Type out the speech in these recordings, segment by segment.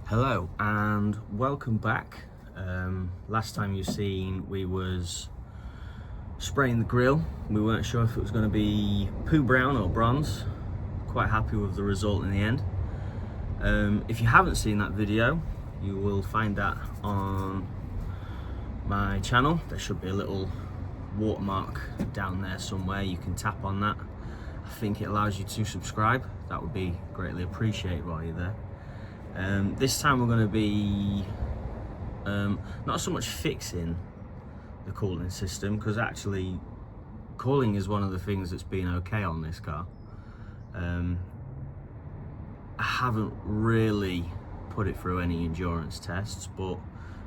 Hello and welcome back. Last time you seen we was spraying the grill. We weren't sure if it was going to be poo brown or bronze. Quite happy with the result in the end. If you haven't seen that video, you will find that on my channel. There should be a little watermark down there somewhere. You can tap on that. I think it allows you to subscribe. That would be greatly appreciated while you're there. This time we're going to be not so much fixing the cooling system, because actually cooling is one of the things that's been okay on this car. I haven't really put it through any endurance tests, but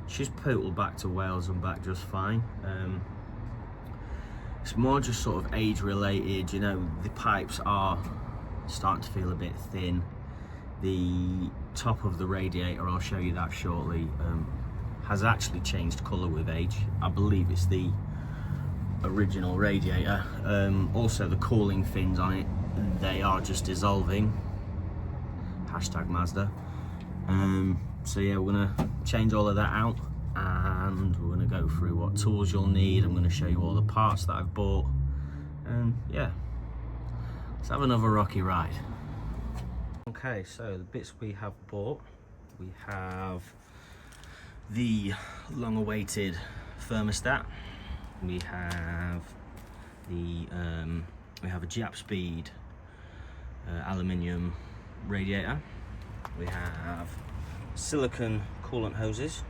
she's poodled back to Wales and back just fine. It's more just sort of age related, you know, the pipes are starting to feel a bit thin. The top of the radiator, I'll show you that shortly, has actually changed colour with age. I believe it's the original radiator. Also the cooling fins on it, they are just dissolving. Hashtag Mazda. So yeah, we're gonna change all of that out and we're gonna go through what tools you'll need. I'm gonna show you all the parts that I've bought, and yeah, let's have another rocky ride. Okay, so the bits we have bought, we have the long-awaited thermostat. We have the we have a Japspeed aluminium radiator. We have silicone coolant hoses.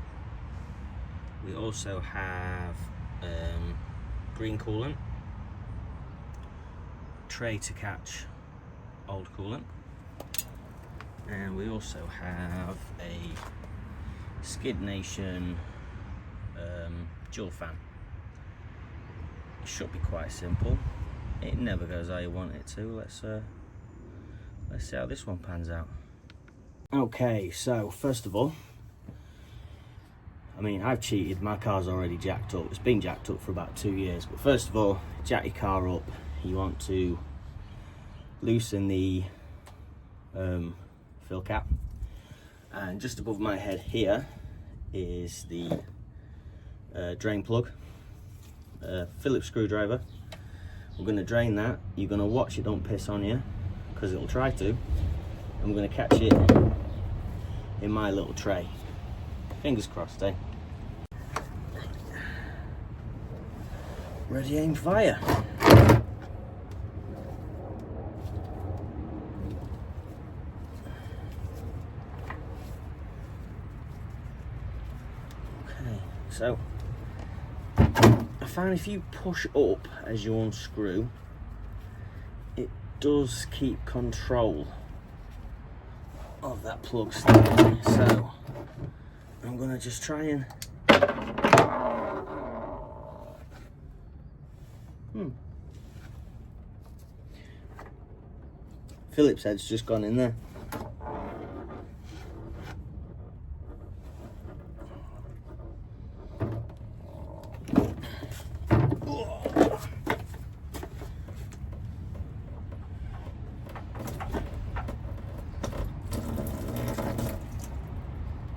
We also have green coolant, tray to catch old coolant. And we also have a SkidNation dual fan. It should be quite simple. It never goes how you want it to. Let's see how this one pans out. Okay, so first of all, I mean, I've cheated. My car's already jacked up. It's been jacked up for about 2 years. But first of all, jack your car up. You want to loosen the fill cap, and just above my head here is the drain plug. Phillips screwdriver. We're going to drain that. You're going to watch it don't piss on you, because it'll try to, and we're going to catch it in my little tray. Fingers crossed, eh? Ready, aim, fire. So, I found if you push up as you unscrew, it does keep control of that plug staying. So, I'm going to just try and... Phillips head's just gone in there.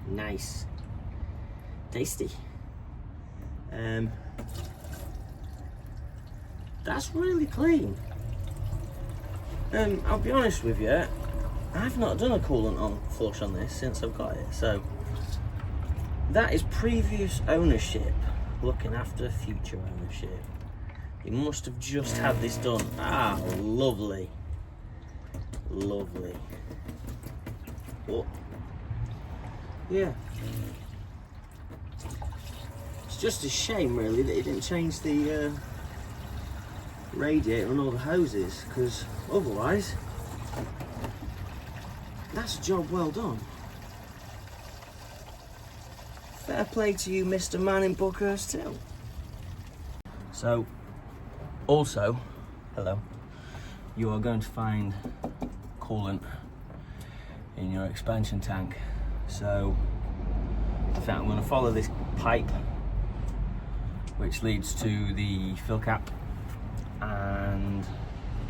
Nice, tasty. That's really clean. I'll be honest with you, I've not done a coolant on flush on this since I've got it, so that is previous ownership looking after future ownership. You must have just had this done. Ah, lovely, lovely. Oh. Yeah, it's just a shame really that it didn't change the radiator and all the hoses, because otherwise that's a job well done. Fair play to you, Mr. Man in Buckhurst too. So also, hello, you are going to find coolant in your expansion tank. So I think I'm going to follow this pipe which leads to the fill cap and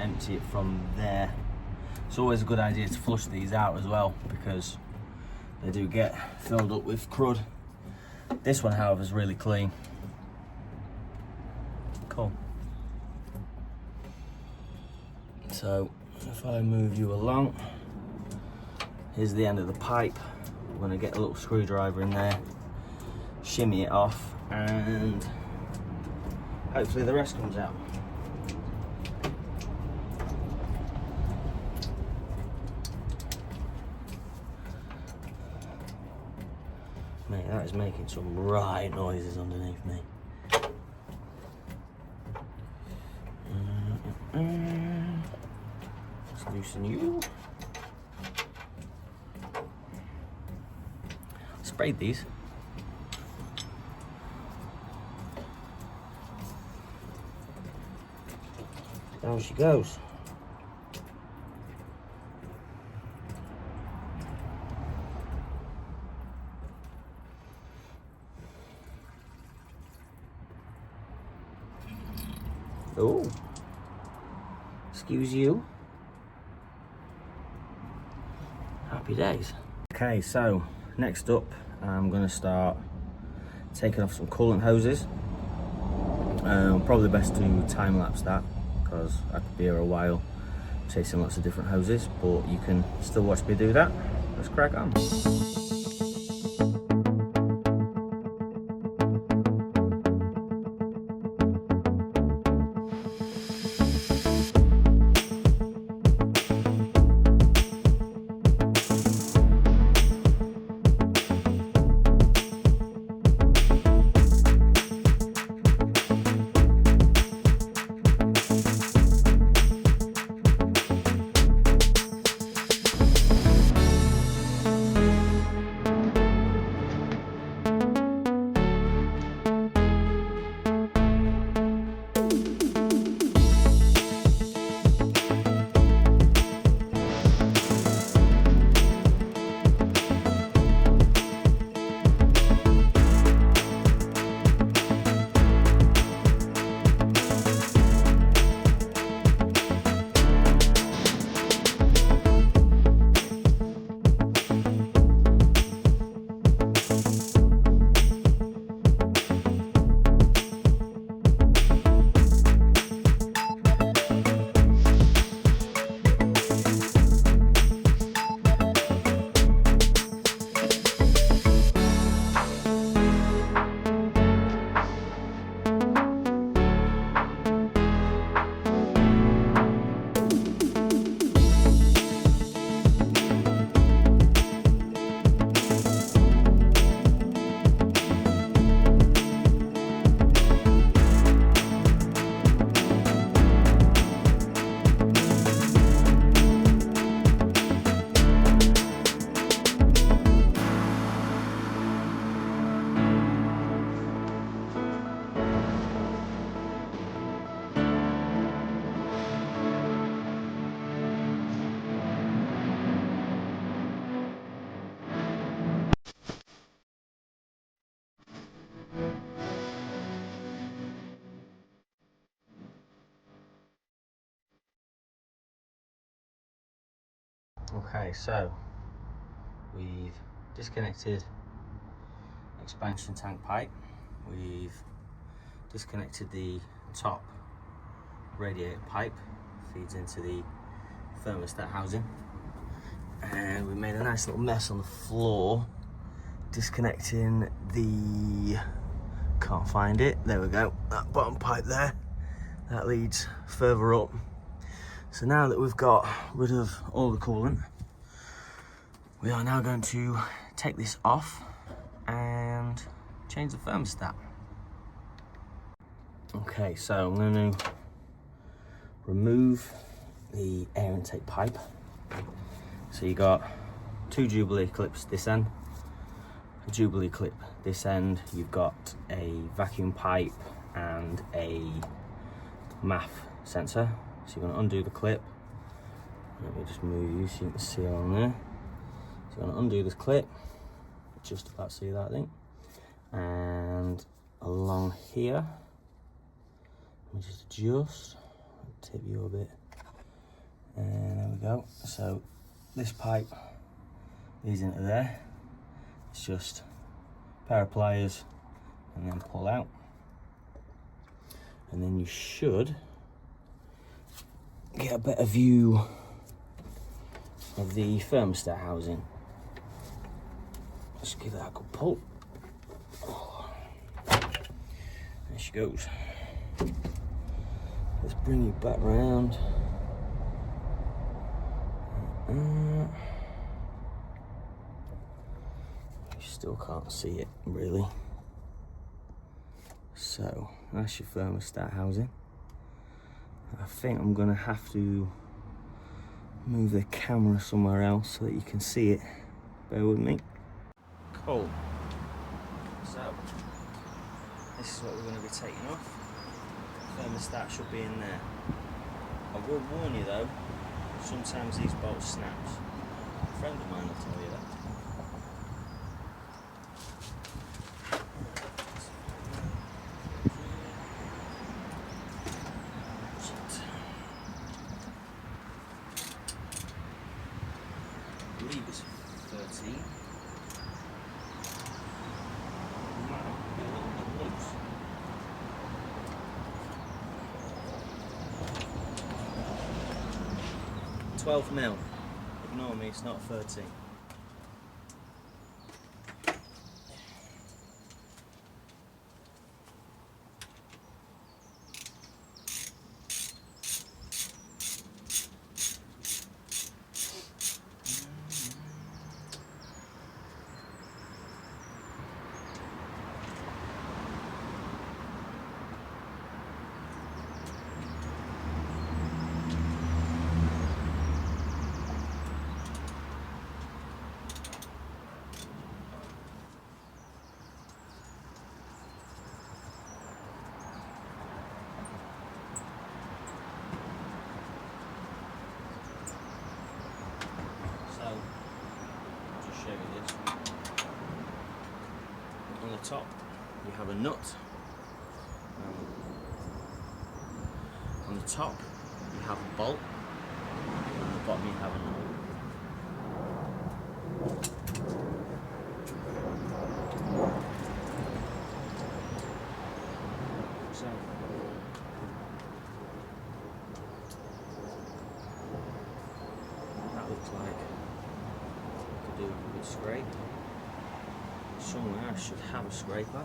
empty it from there. It's always a good idea to flush these out as well, because They do get filled up with crud. This one, however, is really clean. Cool. So if I move you along, here's the end of the pipe. I'm going to get a little screwdriver in there, shimmy it off, and hopefully the rest comes out. Mate, that is making some right noises underneath me. Let's loosen you. Sprayed these. Down she goes. Oh, excuse you. Happy days. Okay, so next up, I'm going to start taking off some coolant hoses. Probably best to time lapse that because I could be here a while chasing lots of different hoses, but you can still watch me do that. Let's crack on. Okay, so we've disconnected expansion tank pipe, we've disconnected the top radiator pipe, feeds into the thermostat housing, and we made a nice little mess on the floor disconnecting the, can't find it, there we go, that bottom pipe there, that leads further up. So now that we've got rid of all the coolant, we are now going to take this off and change the thermostat. Okay, so I'm going to remove the air intake pipe. So you got two Jubilee clips this end, a Jubilee clip this end. You've got a vacuum pipe and a MAF sensor. So you're going to undo the clip. Let me just move you so you can see on there. So you're going to undo this clip. Just about see that, I think. And along here, let me just adjust, tip you a bit. And there we go. So this pipe leads into there. It's just a pair of pliers and then pull out, and then you should get a better view of the thermostat housing. Let's give that a good pull. There she goes. Let's bring you back round. You still can't see it really. So that's your thermostat housing. I think I'm gonna have to move the camera somewhere else so that you can see it. Bear with me. Cool. So this is what we're going to be taking off. Thermostat should be in there. I will warn you though, sometimes these bolts snaps. A friend of mine will tell you that. 13. Might be a little bit loose. $12 mil. Ignore me, it's not 13. Show you this. On the top you have a nut. On the top you have a bolt. On the bottom you have a nut. So that looks like do a good scrape. Somewhere I should have a scraper.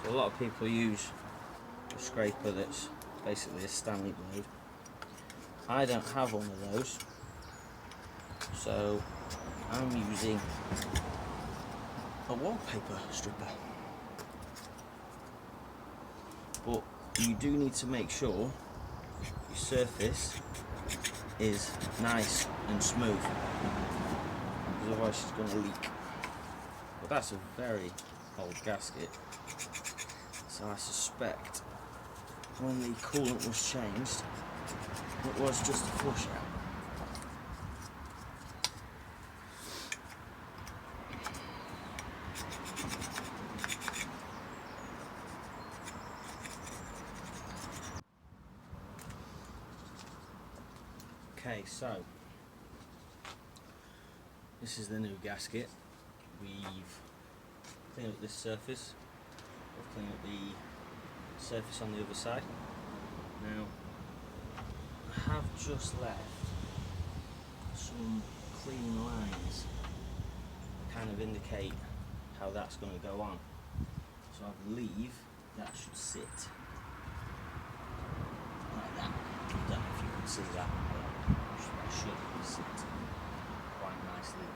So a lot of people use a scraper that's basically a Stanley blade. I don't have one of those, so I'm using a wallpaper stripper. But you do need to make sure your surface is nice and smooth, because otherwise it's going to leak. But that's a very old gasket, so I suspect when the coolant was changed, it was just a flush out. Okay, so this is the new gasket. We've cleaned up this surface. We've cleaned up the surface on the other side. Now, I have just left some clean lines that kind of indicate how that's going to go on. So I believe that should sit like that. I don't know if you can see that, but that should sit quite nicely.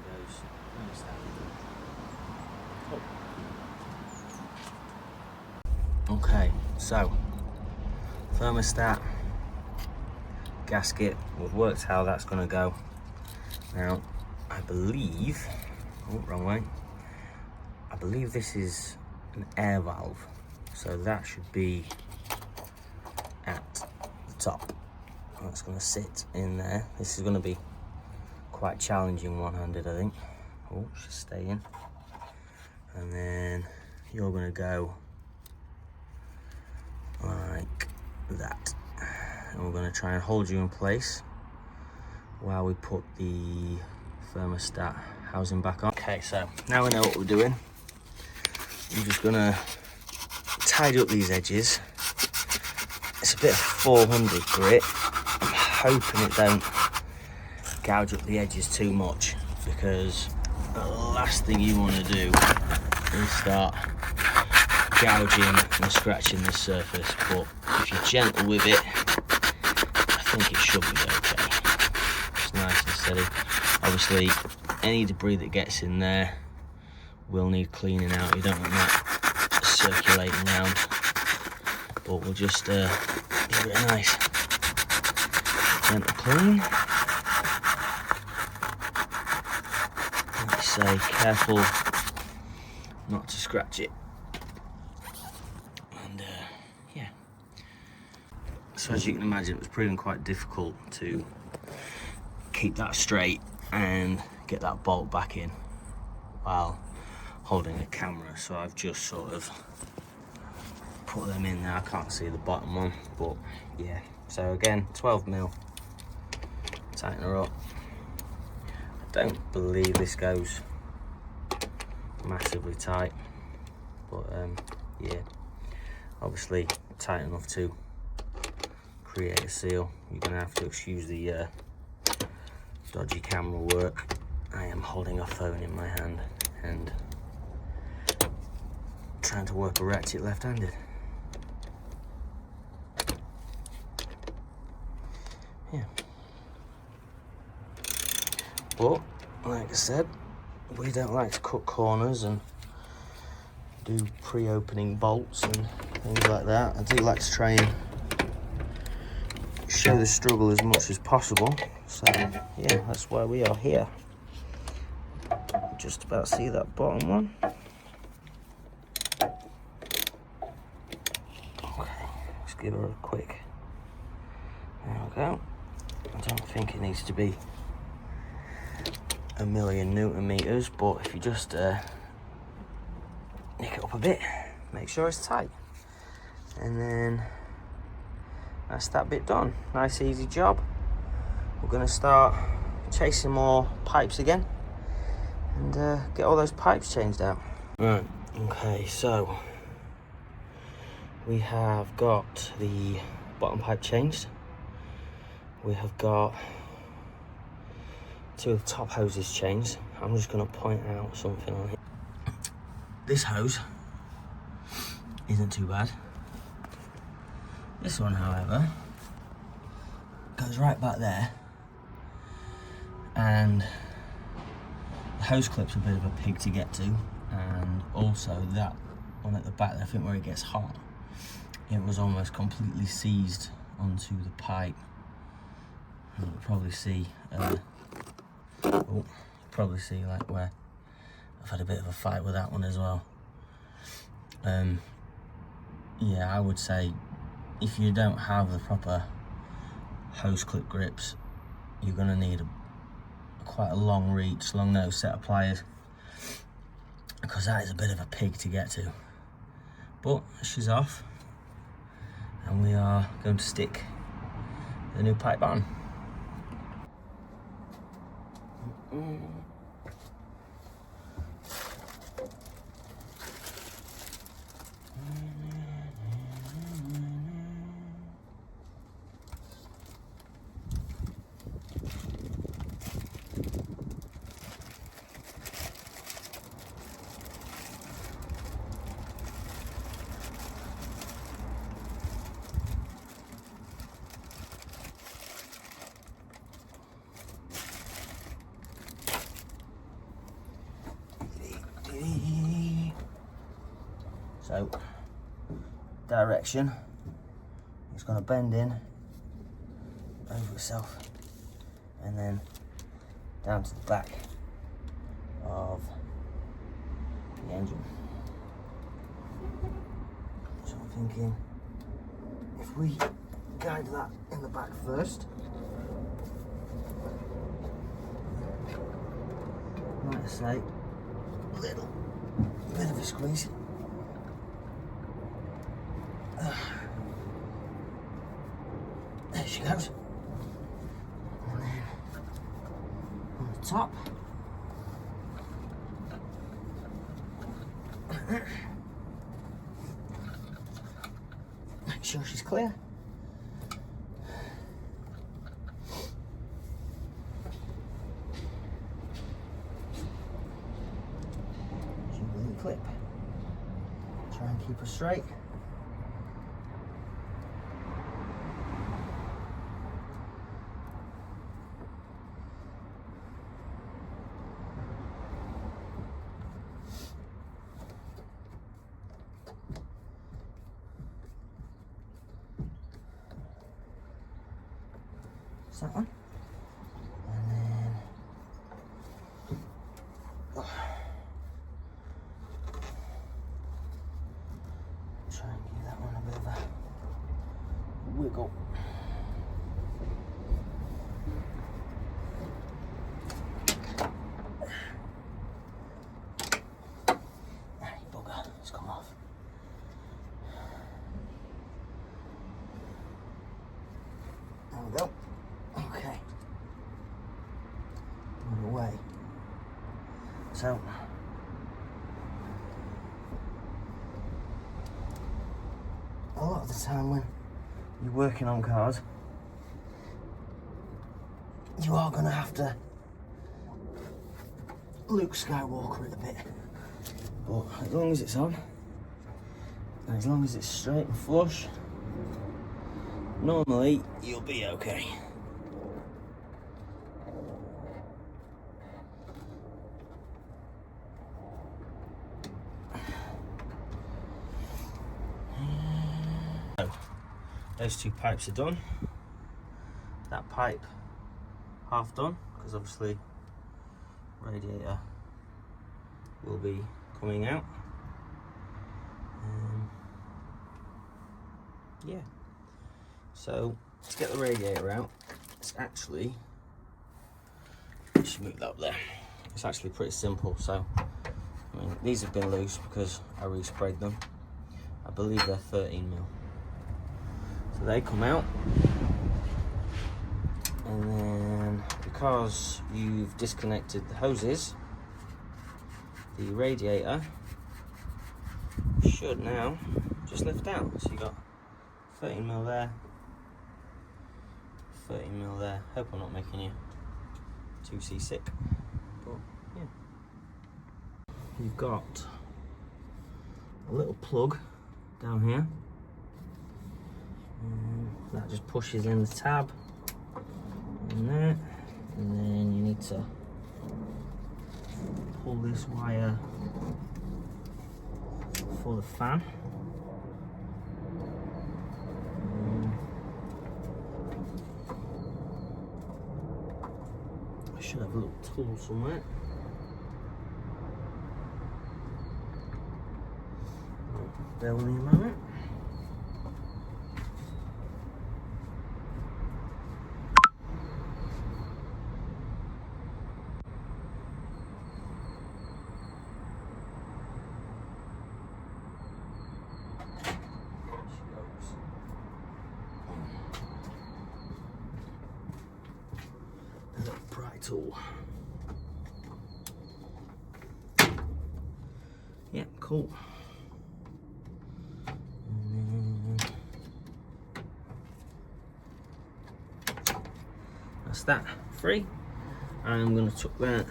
There goes thermostat. Okay, so thermostat, gasket, we've worked how that's going to go. Now, I believe, oh, wrong way, I believe this is an air valve, so that should be at the top. That's going to sit in there. This is going to be quite challenging one-handed, I think. Oh, should stay in. And then you're going to go like that. And we're going to try and hold you in place while we put the thermostat housing back on. Okay, so now we know what we're doing. I'm just going to tidy up these edges. It's a bit of 400 grit. I'm hoping it don't gouge up the edges too much, because the last thing you want to do is start gouging and scratching the surface. But if you're gentle with it, I think it should be okay. It's nice and steady. Obviously, any debris that gets in there will need cleaning out. You don't want that circulating around. But we'll just give it a nice gentle clean. Like I say, careful not to scratch it. And yeah. So as you can imagine, it was proving quite difficult to keep that straight and get that bolt back in while holding the camera. So I've just sort of put them in there. I can't see the bottom one, but yeah. So again, 12mm, tighten her up. I don't believe this goes massively tight, but yeah, obviously tight enough to create a seal. You're gonna have to excuse the dodgy camera work. I am holding a phone in my hand and trying to work a ratchet left-handed. Yeah. But, like I said, we don't like to cut corners and do pre-opening bolts and things like that. I do like to try and show the struggle as much as possible. So, yeah, that's why we are here. Just about see that bottom one. Okay, let's give her a quick. There we go. I don't think it needs to be a million Newton meters, but if you just nick it up a bit, make sure it's tight, and then that's that bit done. Nice easy job. We're going to start chasing more pipes again and get all those pipes changed out. Right, okay, so we have got the bottom pipe changed. We have got 2 of the top hoses changed. I'm just going to point out something on here. This hose isn't too bad. This one, however, goes right back there, and the hose clip's a bit of a pig to get to, and also that one at the back there, I think where it gets hot, it was almost completely seized onto the pipe. And you'll probably see like where I've had a bit of a fight with that one as well. Yeah, I would say if you don't have the proper hose clip grips, you're going to need quite a long reach, long nose set of pliers, because that is a bit of a pig to get to. But she's off, and we are going to stick the new pipe on. So, direction, it's going to bend in over itself and then down to the back of the engine. So I'm thinking, if we guide that in the back first, like I say, little bit of a squeeze. There she goes. And then on the top. Make sure she's clear. Jubilee clip. Try and keep her straight. That one, and then try and give that one a bit of a wiggle. Hey, bugger, it's come off. There we go. Okay. Put it away. So a lot of the time when you're working on cars, you are going to have to Luke Skywalker it a bit. But as long as it's on, and as long as it's straight and flush, normally you'll be okay. So, those two pipes are done. That pipe half done, because obviously radiator will be coming out. Yeah, so to get the radiator out, it's actually, just move that up there, it's actually pretty simple. So I mean, these have been loose because I resprayed them. I believe they're 13 mil. So they come out, and then because you've disconnected the hoses, the radiator should now just lift out. So you got 13 mil there, 13 mil there. Hope I'm not making you too seasick, but yeah. You've got a little plug down here, and that just pushes in the tab in there, and then you need to pull this wire for the fan. I should have a little tool somewhere. Bear with me a moment. Tool. Yeah, cool. That's that free. I'm going to tuck that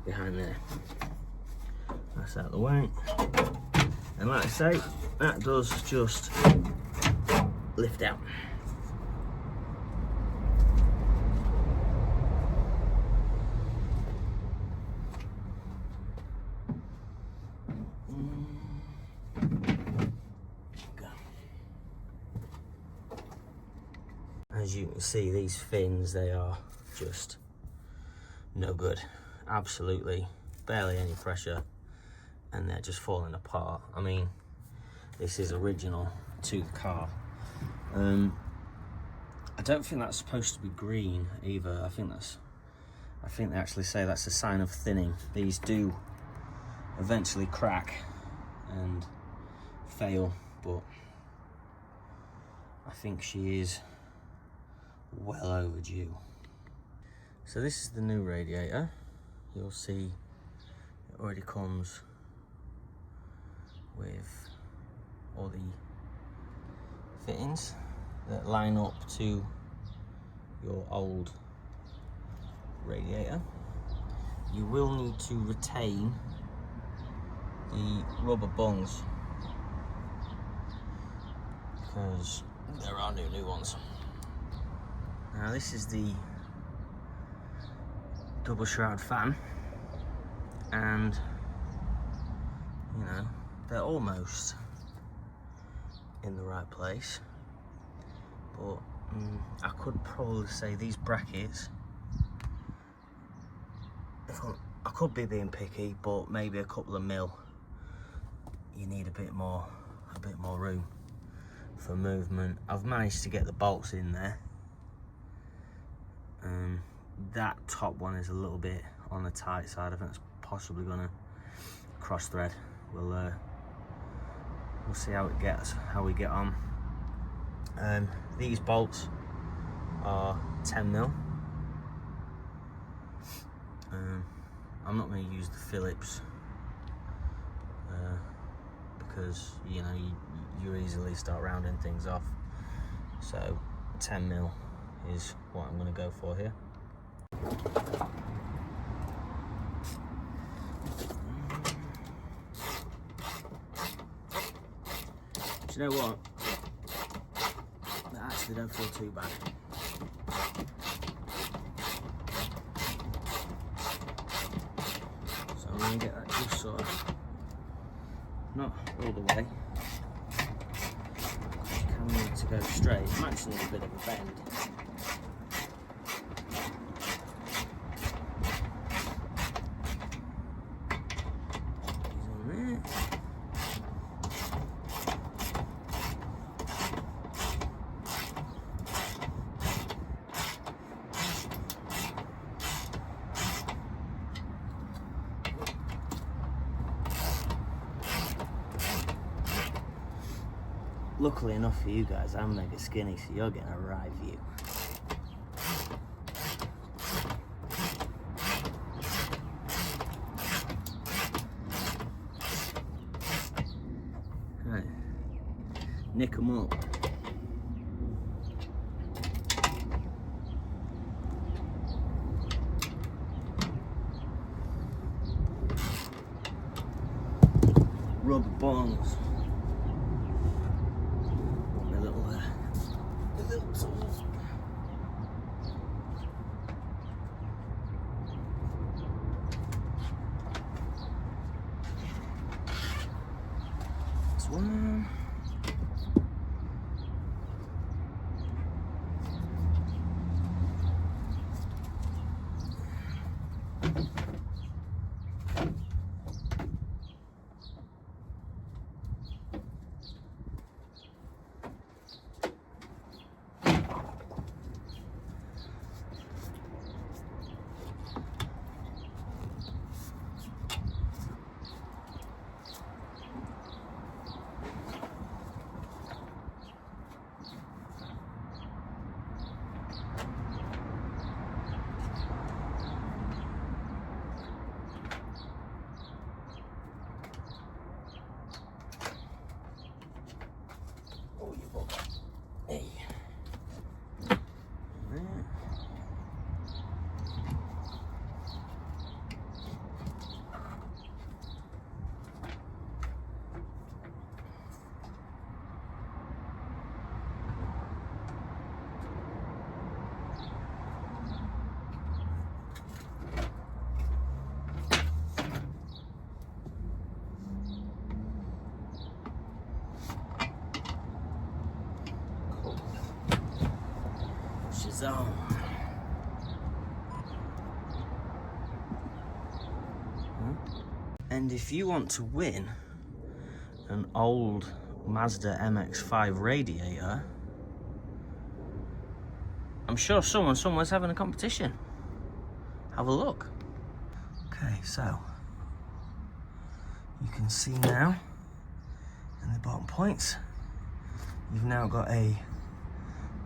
behind there. That's out of the way. And like I say, that does just lift out. As you can see, these fins, they are just no good. Absolutely barely any pressure. and they're just falling apart. I mean, this is original to the car. I don't think that's supposed to be green either. I think they actually say that's a sign of thinning. These do eventually crack and fail, but I think she is well overdue. So this is the new radiator. You'll see it already comes with all the fittings that line up to your old radiator. You will need to retain the rubber bungs because there are new ones. Now this is the double shroud fan, and you know, they're almost in the right place, but I could probably say these brackets, I could be being picky, but maybe a couple of mil. You need a bit more room for movement. I've managed to get the bolts in there. That top one is a little bit on the tight side. I think it's possibly gonna cross thread. We'll see how we get on. These bolts are 10 mil. I'm not going to use the Phillips because you know you easily start rounding things off. So 10 mil is what I'm going to go for here. Do you know what? I actually don't feel too bad. So I'm going to get that just sort of, not all the way. I kind of need to go straight. I'm actually in a bit of a bend. Luckily enough for you guys, I'm mega skinny, so you're getting a right view. Right, nick them up. Rubber bongs. One. Zone. And if you want to win an old Mazda MX-5 radiator, I'm sure someone somewhere's having a competition. Have a look. Okay, so you can see now in the bottom points, you've now got a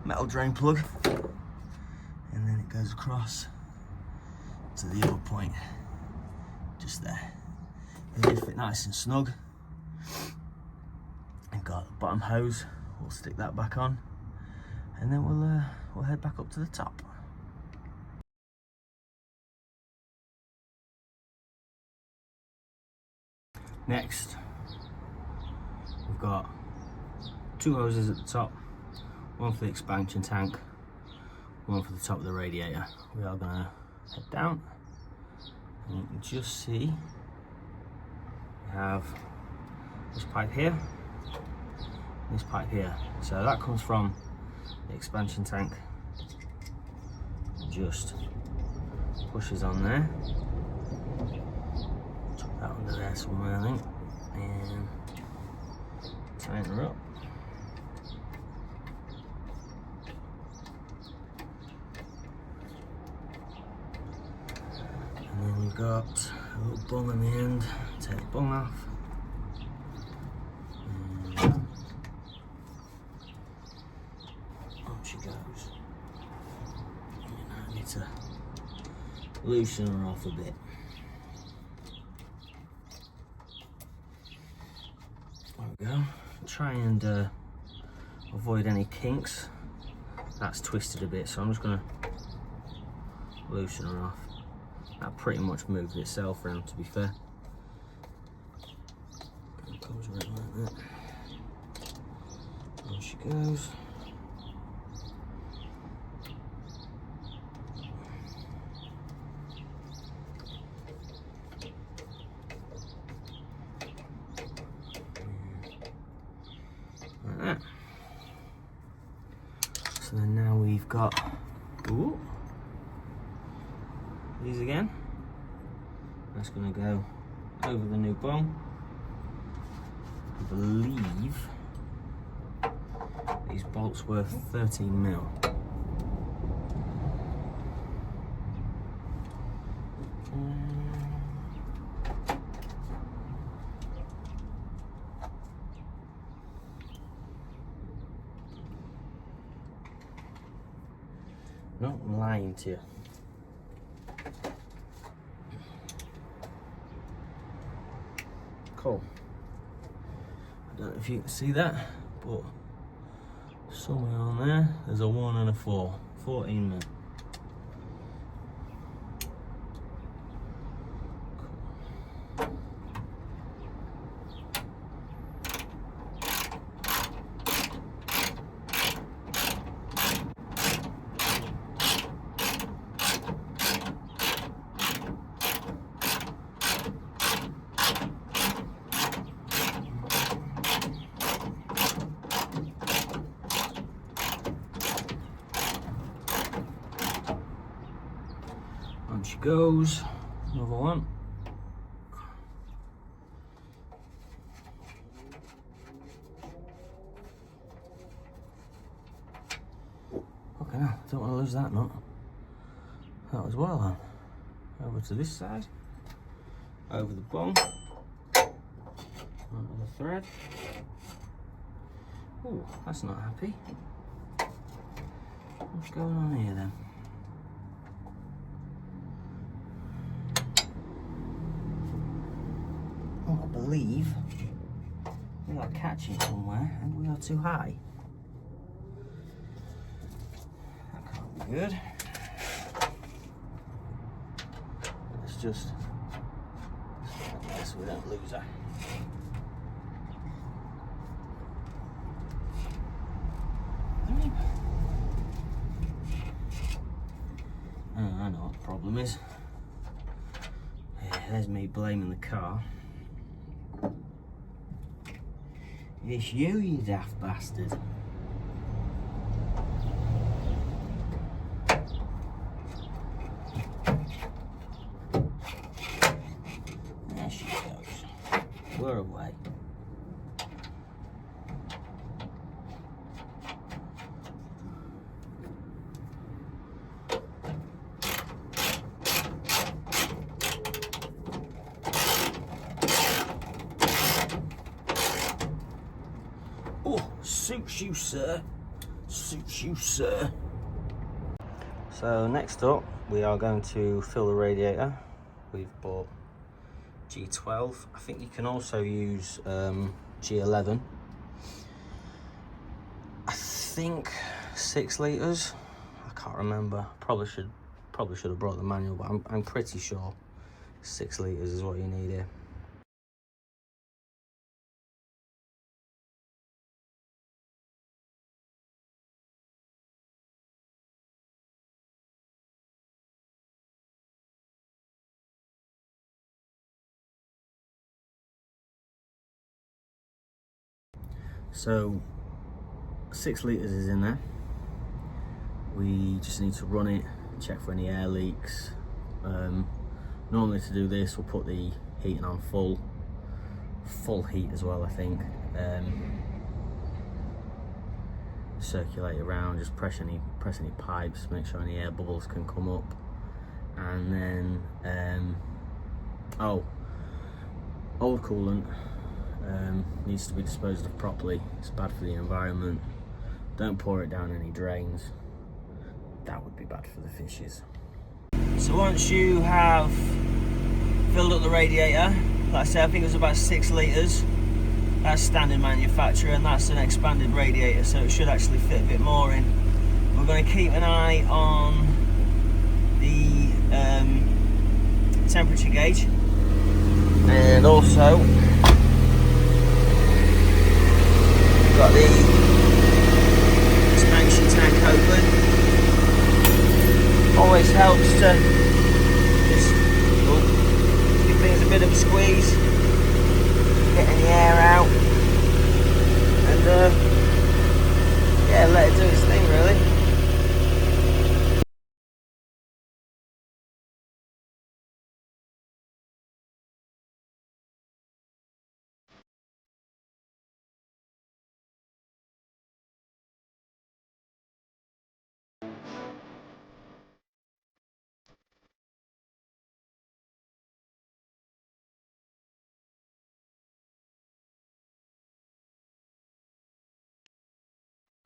metal drain plug, and then it goes across to the other point, just there. They fit nice and snug. I've got the bottom hose, we'll stick that back on, and then we'll head back up to the top. Next, we've got 2 hoses at the top, one for the expansion tank, one for the top of the radiator. We are going to head down, and you can just see we have this pipe here, this pipe here. So that comes from the expansion tank, just pushes on there. Tuck that under there somewhere, I think, and tighten her up. And then you've got a little bung on the end, take the bung off. And on she goes. And I need to loosen her off a bit. There we go. Try and avoid any kinks. That's twisted a bit, so I'm just going to loosen her off. That pretty much moved itself around, to be fair. It comes right like that. On she goes. Like that. So then now we've got these again. That's going to go over the new bung. I believe these bolts were 13 mil. No, I'm lying to you. Cool. I don't know if you can see that, but somewhere on there, there's a 1 and a 4. 14 mil. On she goes, another one. Okay, now, don't want to lose that nut. That as well then. Over to this side, over the bung, onto the thread. Oh, that's not happy. What's going on here then? Oh, I believe we are catching somewhere and we are too high. That can't be good. Let's just like this so we don't lose her. I know what the problem is. There's me blaming the car. It's you, you daft bastard. There she goes. we're away. Oh, suits you, sir. Suits you, sir. So next up, we are going to fill the radiator. We've bought G12. I think you can also use G11. I think 6 litres. I can't remember. Probably should have brought the manual, but I'm pretty sure 6 litres is what you need here. So 6 litres is in there. We just need to run it, check for any air leaks. Normally to do this, we'll put the heating on full heat as well, I think. Circulate around, just press any pipes, make sure any air bubbles can come up. And then, old coolant needs to be disposed of properly. It's bad for the environment. Don't pour it down any drains. That would be bad for the fishes. So once you have filled up the radiator, like I said, I think it was about 6 litres. That's standard manufacturer, and that's an expanded radiator, so it should actually fit a bit more in. We're going to keep an eye on the temperature gauge, and also we've got the expansion tank open. Always helps to just give things a bit of a squeeze, get any air out, and yeah, let it do its thing really.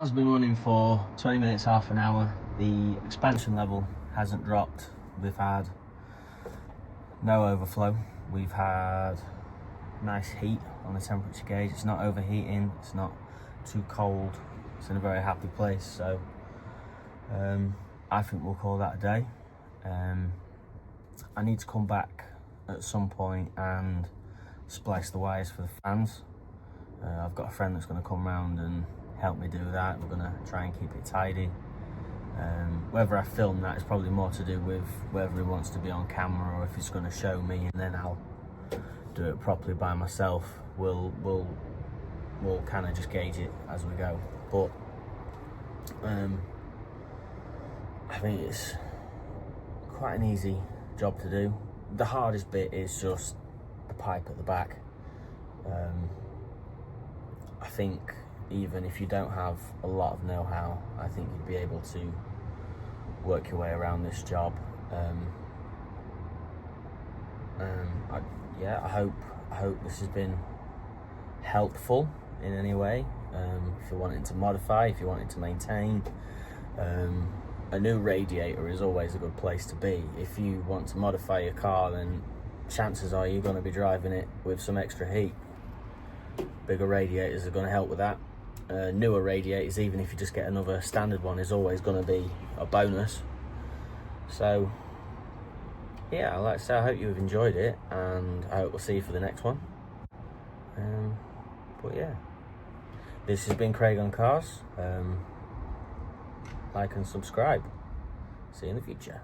It's been running for 20 minutes, half an hour. The expansion level hasn't dropped. We've had no overflow. We've had nice heat on the temperature gauge. It's not overheating, it's not too cold. It's in a very happy place. So I think we'll call that a day. I need to come back at some point and splice the wires for the fans. I've got a friend that's going to come round and help me do that. We're gonna try and keep it tidy. Whether I film that is probably more to do with whether he wants to be on camera or if he's going to show me, and then I'll do it properly by myself. We'll kind of just gauge it as we go. But I think it's quite an easy job to do. The hardest bit is just the pipe at the back. I think even if you don't have a lot of know-how, I think you'd be able to work your way around this job. I hope this has been helpful in any way. If you're wanting to modify, if you're wanting to maintain, a new radiator is always a good place to be. If you want to modify your car, then chances are you're going to be driving it with some extra heat. Bigger radiators are going to help with that. Newer radiators, even if you just get another standard one, is always going to be a bonus. So yeah, like I say, I hope you've enjoyed it, and I hope we'll see you for the next one. But yeah, this has been Craig on Cars. Like and subscribe. See you in the future.